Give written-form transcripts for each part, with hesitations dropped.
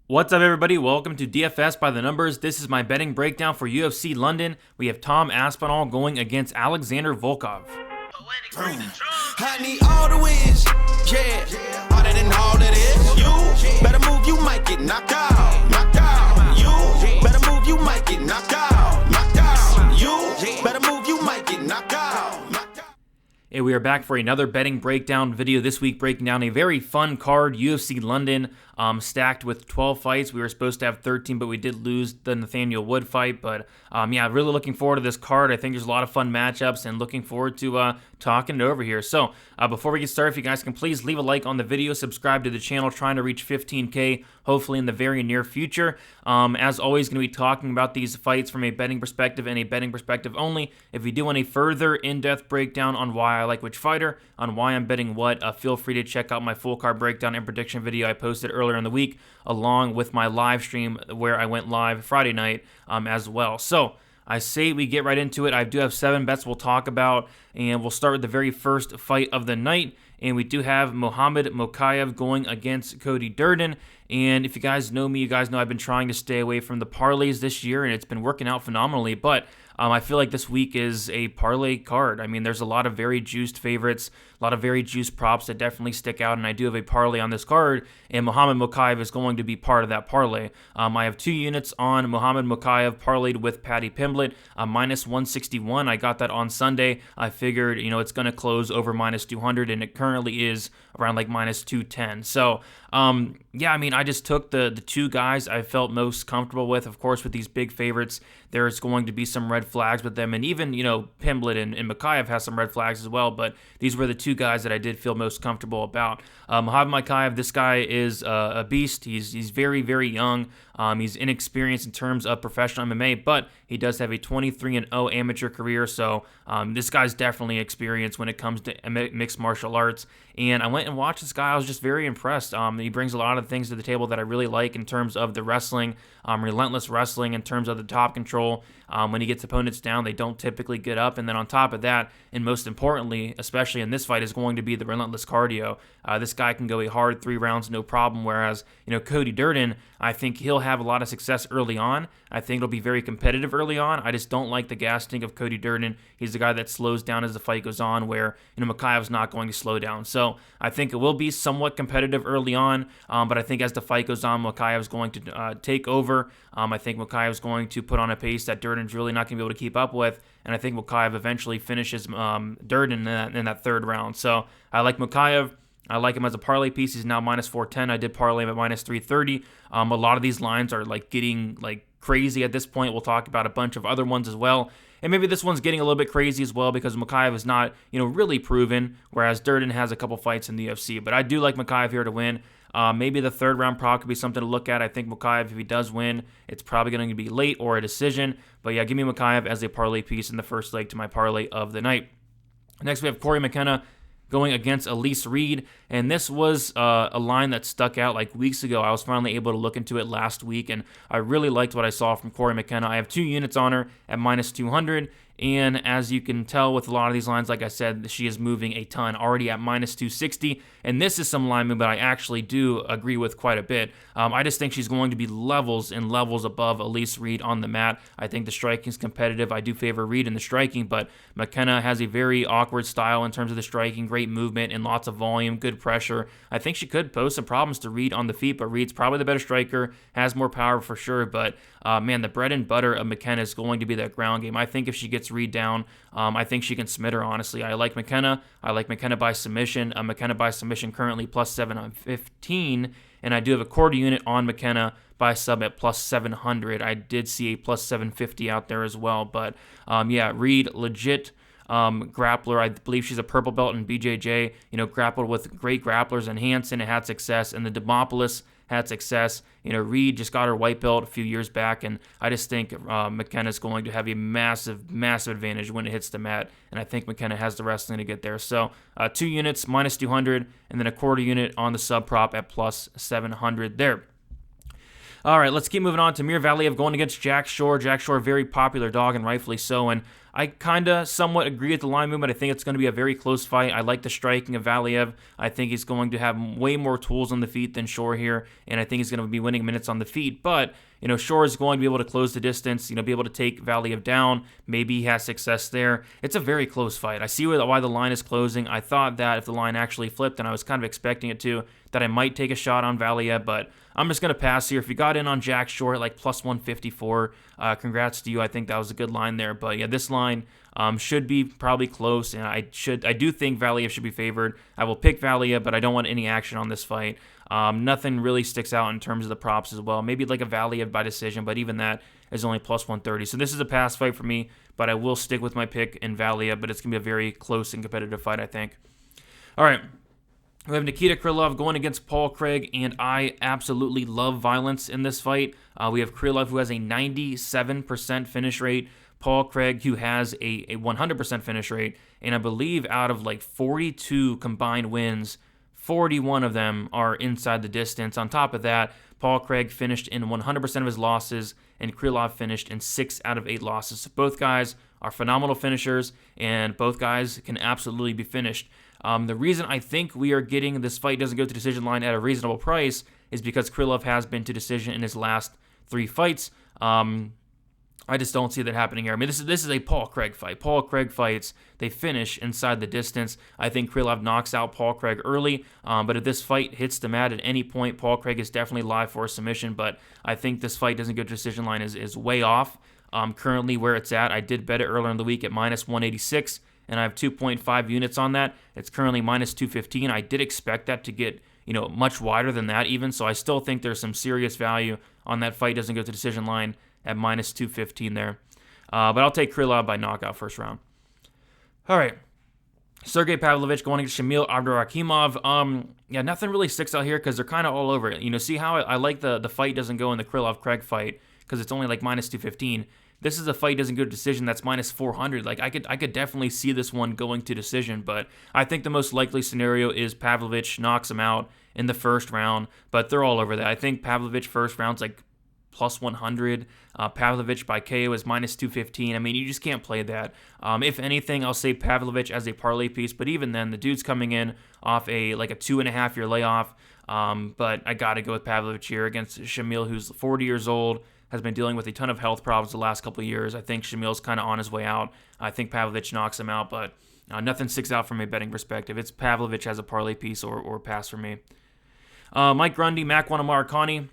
What's up, everybody? Welcome to DFS by the Numbers. This is my betting breakdown for UFC London. We have Tom Aspinall going against Alexander Volkov. I need all the wins, yeah. Harder than all that is. You better move, you might get knocked out. Knocked out. You better move, you might get knocked out. Knocked out. You better move, you might get knocked out. Knocked out. And we are back for another betting breakdown video this week, breaking down a very fun card, UFC London, stacked with 12 fights. We were supposed to have 13, but we did lose the Nathaniel Wood fight. But yeah, really looking forward to this card. I think there's a lot of fun matchups and looking forward to talking it over here. So before we get started, if you guys can please leave a like on the video, subscribe to the channel, trying to reach 15K, hopefully in the very near future. As always, going to be talking about these fights from a betting perspective and a betting perspective only. If you do want a further in-depth breakdown on why I like which fighter, on why I'm betting what, feel free to check out my full card breakdown and prediction video I posted earlier in the week, along with my live stream where I went live Friday night as well. So I say we get right into it. I do have 7 bets we'll talk about, and we'll start with the very first fight of the night. And we do have Mokayev going against Cody Durden. And if you guys know me, you guys know I've been trying to stay away from the parlays this year, and it's been working out phenomenally. But I feel like this week is a parlay card. I mean, there's a lot of very juiced favorites, a lot of very juiced props that definitely stick out, and I do have a parlay on this card, and Muhammad Mokayev is going to be part of that parlay. I have 2 units on Muhammad Mokayev parlayed with Paddy Pimblett, minus 161. I got that on Sunday. I figured, it's going to close over minus 200, and it currently is around like minus 210. So, yeah, I mean, I just took the 2 guys I felt most comfortable with. Of course, with these big favorites, there's going to be some red flags with them, and even, Pimblett and Mokayev has some red flags as well, but these were the 2 guys that I did feel most comfortable about. Muhammad Mokayev, this guy is a beast. He's very, very young. He's inexperienced in terms of professional MMA, but he does have a 23-0 amateur career, so this guy's definitely experienced when it comes to mixed martial arts. And I went and watched this guy. I was just very impressed. He brings a lot of things to the table that I really like in terms of the wrestling, relentless wrestling in terms of the top control. When he gets opponents down, they don't typically get up. And then on top of that, and most importantly, especially in this fight, is going to be the relentless cardio. This guy can go a hard 3 rounds, no problem. Whereas, Cody Durden, I think he'll have a lot of success early on. I think it'll be very competitive early on. I just don't like the gas tank of Cody Durden. He's the guy that slows down as the fight goes on, where, Mokayev's not going to slow down. So I think it will be somewhat competitive early on, but I think as the fight goes on, Mokayev's going to take over. I think Mokayev's going to put on a pace that Durden's really not going to be able to keep up with, and I think Mokayev eventually finishes Durden in that 3rd round. So I like Mokayev. I like him as a parlay piece. He's now minus 410. I did parlay him at minus 330. A lot of these lines are getting crazy at this point. We'll talk about a bunch of other ones as well. And maybe this one's getting a little bit crazy as well because Mokayev is not, really proven, whereas Durden has a couple fights in the UFC. But I do like Mokayev here to win. Maybe the 3rd round prop could be something to look at. I think Mokayev, if he does win, it's probably going to be late or a decision. But yeah, give me Mokayev as a parlay piece in the first leg to my parlay of the night. Next, we have Corey McKenna going against Elise Reed, and this was a line that stuck out weeks ago. I was finally able to look into it last week, and I really liked what I saw from Corey McKenna. I have 2 units on her at minus 200, and as you can tell with a lot of these lines, like I said, she is moving a ton, already at minus 260, and this is some line movement I actually do agree with quite a bit. I just think she's going to be levels and levels above Elise Reed on the mat. I think the striking is competitive. I do favor Reed in the striking, but McKenna has a very awkward style in terms of the striking, great movement and lots of volume, good pressure. I think she could pose some problems to Reed on the feet, but Reed's probably the better striker, has more power for sure, but man, the bread and butter of McKenna is going to be that ground game. I think if she gets Reed down, I think she can submit her, honestly. I like McKenna. I like McKenna by submission. McKenna by submission currently plus 715, and I do have a quarter unit on McKenna by sub at plus 700. I did see a plus 750 out there as well, but yeah, Reed, legit grappler. I believe she's a purple belt in BJJ, grappled with great grapplers, and Hansen had success, and the Demopoulos had success. Reed just got her white belt a few years back, and I just think McKenna's going to have a massive, massive advantage when it hits the mat, and I think McKenna has the wrestling to get there. So 2 units, minus 200, and then a quarter unit on the sub prop at plus 700 there. All right, let's keep moving on to Valeev going against Jack Shore. Jack Shore, very popular dog, and rightfully so, and I kind of somewhat agree with the line movement. I think it's going to be a very close fight. I like the striking of Valeev. I think he's going to have way more tools on the feet than Shore here, and I think he's going to be winning minutes on the feet. But, Shore is going to be able to close the distance, be able to take Valeev down. Maybe he has success there. It's a very close fight. I see why the line is closing. I thought that if the line actually flipped, and I was kind of expecting it to, that I might take a shot on Valeev, but I'm just going to pass here. If you got in on Jack Shore at like plus 154, congrats to you. I think that was a good line there. But yeah, this line should be probably close, and I do think Valeev should be favored. I will pick Valeev, but I don't want any action on this fight. Nothing really sticks out in terms of the props as well. Maybe like a Valeev by decision, but even that is only plus 130. So this is a pass fight for me, but I will stick with my pick in Valeev, but it's going to be a very close and competitive fight, I think. All right. We have Nikita Krylov going against Paul Craig, and I absolutely love violence in this fight. We have Krylov, who has a 97% finish rate. Paul Craig, who has a 100% finish rate. And I believe out of like 42 combined wins, 41 of them are inside the distance. On top of that, Paul Craig finished in 100% of his losses, and Krylov finished in 6 out of 8 losses. So both guys are phenomenal finishers, and both guys can absolutely be finished. The reason I think we are getting this fight doesn't go to decision line at a reasonable price is because Krylov has been to decision in his last 3 fights. I just don't see that happening here. I mean, this is a Paul Craig fight. Paul Craig fights, they finish inside the distance. I think Krylov knocks out Paul Craig early, but if this fight hits the mat at any point, Paul Craig is definitely live for a submission, but I think this fight doesn't go to decision line is way off. Currently where it's at, I did bet it earlier in the week at minus 186, and I have 2.5 units on that. It's currently minus 215. I did expect that to get, much wider than that even, so I still think there's some serious value on that fight doesn't go to decision line at minus 215 there. But I'll take Krylov by knockout first round. All right. Sergey Pavlovich going against Shamil Abdurakhimov. Nothing really sticks out here because they're kind of all over it. See how I like the fight doesn't go in the Krylov-Craig fight because it's only like minus 215. This is a fight doesn't go to decision that's minus 400. Like I could definitely see this one going to decision, but I think the most likely scenario is Pavlovich knocks him out in the first round, but they're all over that. I think Pavlovich first round's like plus 100. Pavlovich by KO is minus 215. I mean, you just can't play that. If anything, I'll say Pavlovich as a parlay piece, but even then, the dude's coming in off a 2.5-year layoff. But I got to go with Pavlovich here against Shamil, who's 40 years old, has been dealing with a ton of health problems the last couple of years. I think Shamil's kind of on his way out. I think Pavlovich knocks him out, but nothing sticks out from a betting perspective. It's Pavlovich as a parlay piece or pass for me. Mike Grundy, Marconini.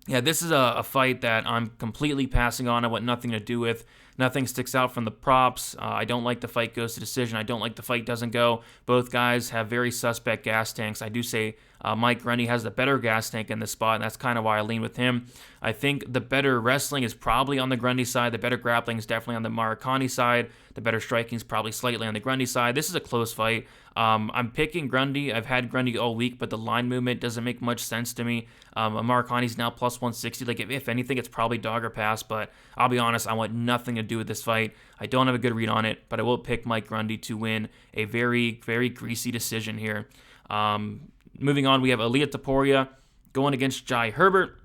Yeah, this is a fight that I'm completely passing on. I want nothing to do with. Nothing sticks out from the props. I don't like the fight goes to decision. I don't like the fight doesn't go. Both guys have very suspect gas tanks. I do say Mike Grundy has the better gas tank in this spot, and that's kind of why I lean with him. I think the better wrestling is probably on the Grundy side. The better grappling is definitely on the Marconini side. The better striking is probably slightly on the Grundy side. This is a close fight. I'm picking Grundy. I've had Grundy all week, but the line movement doesn't make much sense to me. Marconi's now plus 160. Like, if anything, it's probably dog or pass, but I'll be honest, I want nothing to do with this fight. I don't have a good read on it, but I will pick Mike Grundy to win a very, very greasy decision here. Moving on, we have Ilia Topuria going against Jai Herbert.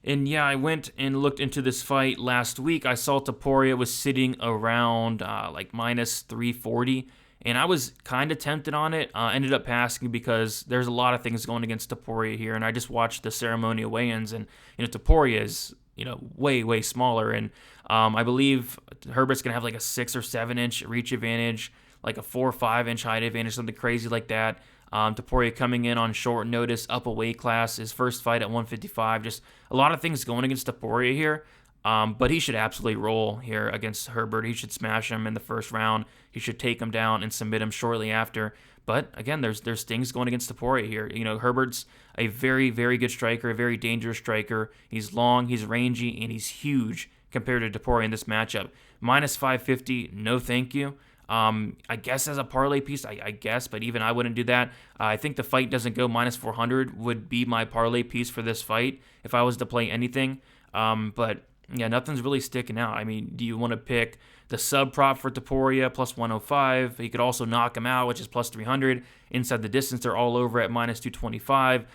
And yeah, I went and looked into this fight last week. I saw Topuria was sitting around minus 340. And I was kind of tempted on it. Ended up passing because there's a lot of things going against Topuria here. And I just watched the ceremonial weigh-ins. And, Topuria is, way, way smaller. And I believe Herbert's going to have like a 6 or 7 inch reach advantage, like a 4 or 5 inch height advantage, something crazy like that. Topuria coming in on short notice, up a weight class, his first fight at 155. Just a lot of things going against Topuria here. But he should absolutely roll here against Herbert. He should smash him in the first round. He should take him down and submit him shortly after. But again, there's things going against Topuria here. Herbert's a very, very good striker, a very dangerous striker. He's long, he's rangy, and he's huge compared to Topuria in this matchup. Minus 550, no thank you. I guess as a parlay piece, I guess, but even I wouldn't do that. I think the fight doesn't go minus 400 would be my parlay piece for this fight if I was to play anything. But yeah, nothing's really sticking out. I mean, do you want to pick the sub prop for Topuria plus 105? He could also knock him out, which is plus 300. Inside the distance, they're all over at minus 225.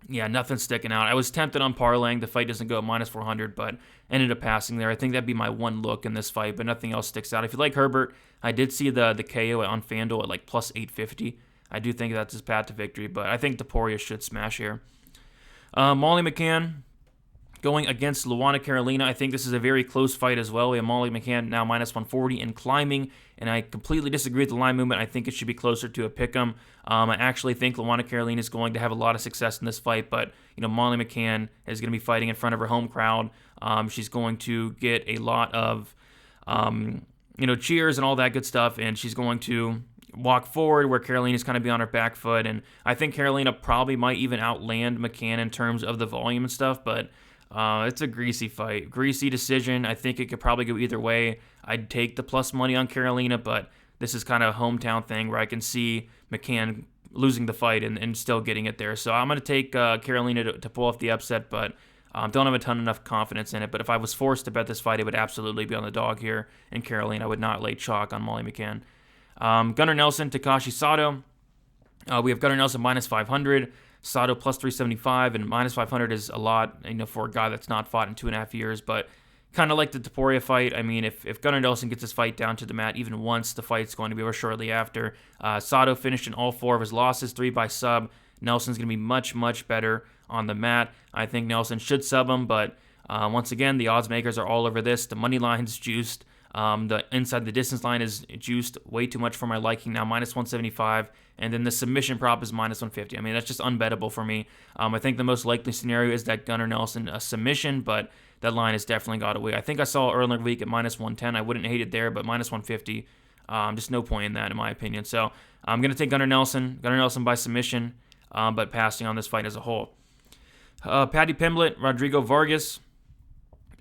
Yeah, nothing's sticking out. I was tempted on parlaying. The fight doesn't go at minus 400, but ended up passing there. I think that'd be my one look in this fight, but nothing else sticks out. If you like Herbert, I did see the KO on FanDuel at like plus 850. I do think that's his path to victory, but I think Topuria should smash here. Molly McCann going against Luana Carolina. I think this is a very close fight as well. We have Molly McCann now minus 140 and climbing, and I completely disagree with the line movement. I think it should be closer to a pick'em. I actually think Luana Carolina is going to have a lot of success in this fight, but Molly McCann is going to be fighting in front of her home crowd. She's going to get a lot of cheers and all that good stuff, and she's going to walk forward where Carolina's kind of be on her back foot, and I think Carolina probably might even outland McCann in terms of the volume and stuff, but it's a greasy fight. Greasy decision. I think it could probably go either way. I'd take the plus money on Carolina, but this is kind of a hometown thing where I can see McCann losing the fight and still getting it there. So I'm going to take Carolina to pull off the upset, but don't have a ton enough confidence in it. But if I was forced to bet this fight, it would absolutely be on the dog here in Carolina. I would not lay chalk on Molly McCann. Gunnar Nelson, Takashi Sato. We have Gunnar Nelson minus 500. Sato plus 375, and minus 500 is a lot, for a guy that's not fought in 2.5 years, but kind of like the Topuria fight. I mean, if Gunnar Nelson gets his fight down to the mat even once, the fight's going to be over shortly after. Sato finished in all 4 of his losses, 3 by sub. Nelson's going to be much, much better on the mat. I think Nelson should sub him, but once again, the odds makers are all over this. The money line's juiced. The inside the distance line is juiced way too much for my liking now, minus 175, and then the submission prop is minus 150. I mean, that's just unbettable for me. I think the most likely scenario is that Gunnar Nelson a submission, but that line has definitely got away. I think I saw earlier in the week at minus 110. I wouldn't hate it there, but minus 150, just no point in that in my opinion. So I'm going to take Gunnar Nelson by submission, but passing on this fight as a whole. Paddy Pimblett, Rodrigo Vargas.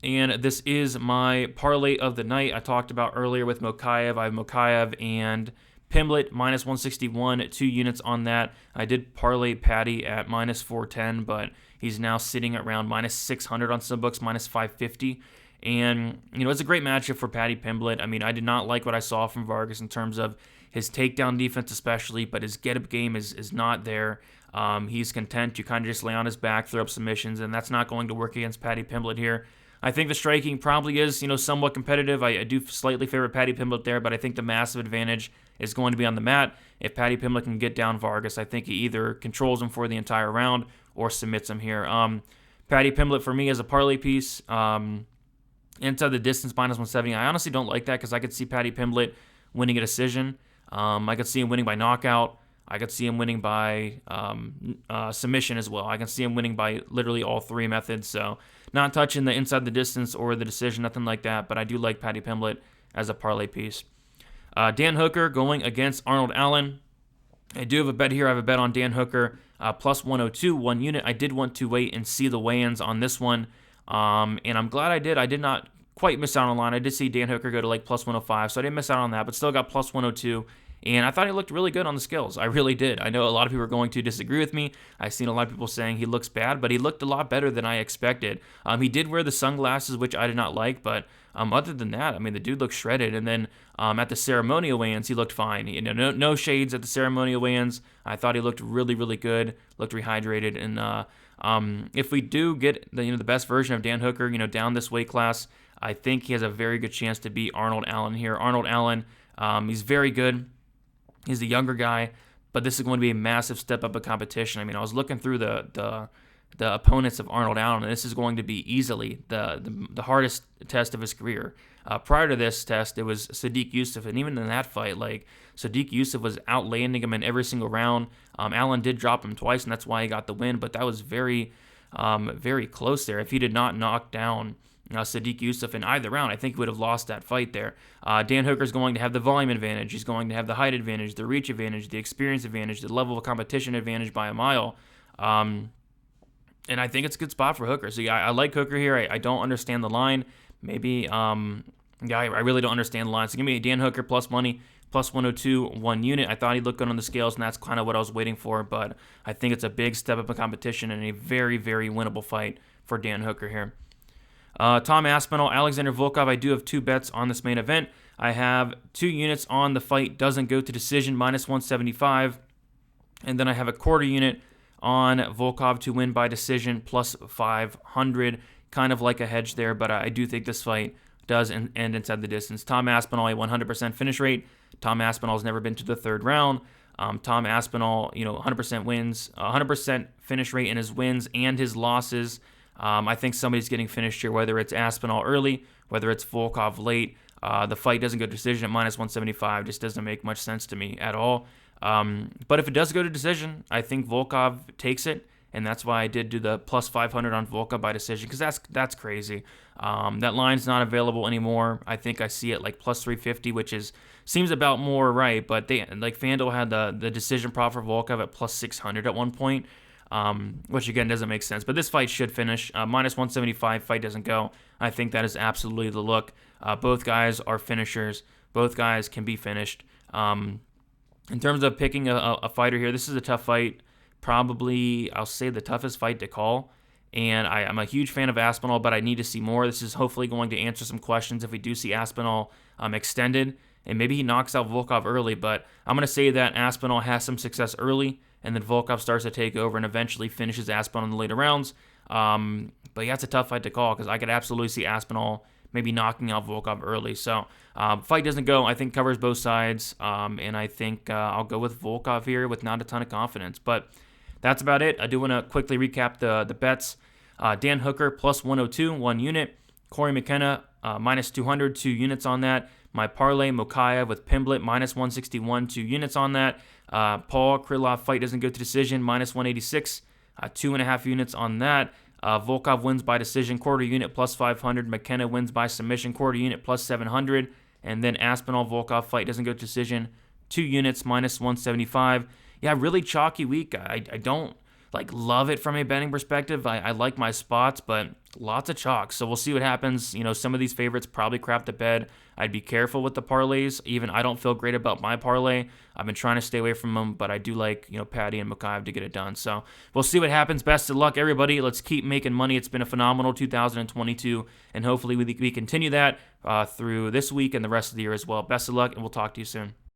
And this is my parlay of the night I talked about earlier with Mokayev. I have Mokayev and Pimblett minus 161, 2 units on that. I did parlay Paddy at minus 410, but he's now sitting around minus 600 on some books, minus 550. And, it's a great matchup for Paddy Pimblett. I mean, I did not like what I saw from Vargas in terms of his takedown defense especially, but his get-up game is not there. He's content to kind of just lay on his back, throw up submissions, and that's not going to work against Paddy Pimblett here. I think the striking probably is, somewhat competitive. I do slightly favor Paddy Pimblett there, but I think the massive advantage is going to be on the mat. If Paddy Pimblett can get down Vargas, I think he either controls him for the entire round or submits him here. Paddy Pimblett for me is a parlay piece. Inside the distance, minus 170. I honestly don't like that because I could see Paddy Pimblett winning a decision. I could see him winning by knockout. I could see him winning by submission as well. I can see him winning by literally all 3 methods. So not touching the inside the distance or the decision, nothing like that. But I do like Paddy Pimblett as a parlay piece. Dan Hooker going against Arnold Allen. I do have a bet here. I have a bet on Dan Hooker plus 102, 1 unit. I did want to wait and see the weigh-ins on this one. And I'm glad I did. I did not quite miss out on the line. I did see Dan Hooker go to like plus 105, so I didn't miss out on that, but still got plus 102. And I thought he looked really good on the scales. I really did. I know a lot of people are going to disagree with me. I've seen a lot of people saying he looks bad, but he looked a lot better than I expected. He did wear the sunglasses, which I did not like, but other than that, I mean, the dude looked shredded. And then at the ceremonial weigh-ins, he looked fine. No shades at the ceremonial weigh-ins. I thought he looked really, really good, looked rehydrated. And if we do get the best version of Dan Hooker, down this weight class, I think he has a very good chance to beat Arnold Allen here. Arnold Allen, he's very good. He's the younger guy, but this is going to be a massive step up of competition. I mean, I was looking through the opponents of Arnold Allen, and this is going to be easily the hardest test of his career. Prior to this test, it was Sadiq Yusuff, and even in that fight, like Sadiq Yusuff was outlanding him in every single round. Allen did drop him twice, and that's why he got the win, but that was very, very close there. If he did not knock down Sadiq Yusuff in either round, I think he would have lost that fight there. Dan Hooker's going to have the volume advantage. He's going to have the height advantage, the reach advantage, the experience advantage, the level of competition advantage by a mile. And I think it's a good spot for Hooker. So yeah, I like Hooker here. I don't understand the line. Maybe, I really don't understand the line. So give me Dan Hooker plus money, plus 102, 1 unit. I thought he looked good on the scales, and that's kind of what I was waiting for. But I think it's a big step up in competition and a very, very winnable fight for Dan Hooker here. Tom Aspinall, Alexander Volkov. I do have 2 bets on this main event. I have 2 units on the fight doesn't go to decision, minus 175. And then I have a quarter unit on Volkov to win by decision, plus 500. Kind of like a hedge there, but I do think this fight does end inside the distance. Tom Aspinall, a 100% finish rate. Tom Aspinall's never been to the third round. Tom Aspinall, 100% wins, 100% finish rate in his wins and his losses. I think somebody's getting finished here, whether it's Aspinall early, whether it's Volkov late. The fight doesn't go to decision at minus 175. Just doesn't make much sense to me at all. But if it does go to decision, I think Volkov takes it. And that's why I did do the plus 500 on Volkov by decision, because that's crazy. That line's not available anymore. I think I see it like plus 350, which seems about more right. But FanDuel had the decision prop for Volkov at plus 600 at one point, which again doesn't make sense. But this fight should finish minus 175. Fight doesn't go. I think that is absolutely the look. Both guys are finishers. Both guys can be finished. In terms of picking a fighter here, this is a tough fight. Probably, I'll say the toughest fight to call. And I'm a huge fan of Aspinall, but I need to see more. This is hopefully going to answer some questions if we do see Aspinall extended. And maybe he knocks out Volkov early, but I'm going to say that Aspinall has some success early, and then Volkov starts to take over and eventually finishes Aspinall in the later rounds. But yeah, it's a tough fight to call because I could absolutely see Aspinall maybe knocking out Volkov early. So fight doesn't go. I think covers both sides, and I think I'll go with Volkov here with not a ton of confidence. But that's about it. I do want to quickly recap the bets. Dan Hooker, plus 102, 1 unit. Corey McKenna, minus 200, 2 units on that. My parlay, Mokayev with Pimblett, minus 161, 2 units on that. Paul Krylov fight doesn't go to decision, minus 186, 2.5 units on that. Volkov wins by decision, quarter unit, plus 500. McKenna wins by submission, quarter unit, plus 700. And then Aspinall Volkov fight doesn't go to decision, 2 units, minus 175. Yeah, really chalky week. I don't love it from a betting perspective. I like my spots, but lots of chalk. So we'll see what happens. Some of these favorites probably crap the bed. I'd be careful with the parlays. Even I don't feel great about my parlay. I've been trying to stay away from them, but I do like, Patty and Mokayev to get it done. So we'll see what happens. Best of luck, everybody. Let's keep making money. It's been a phenomenal 2022, and hopefully we continue that through this week and the rest of the year as well. Best of luck, and we'll talk to you soon.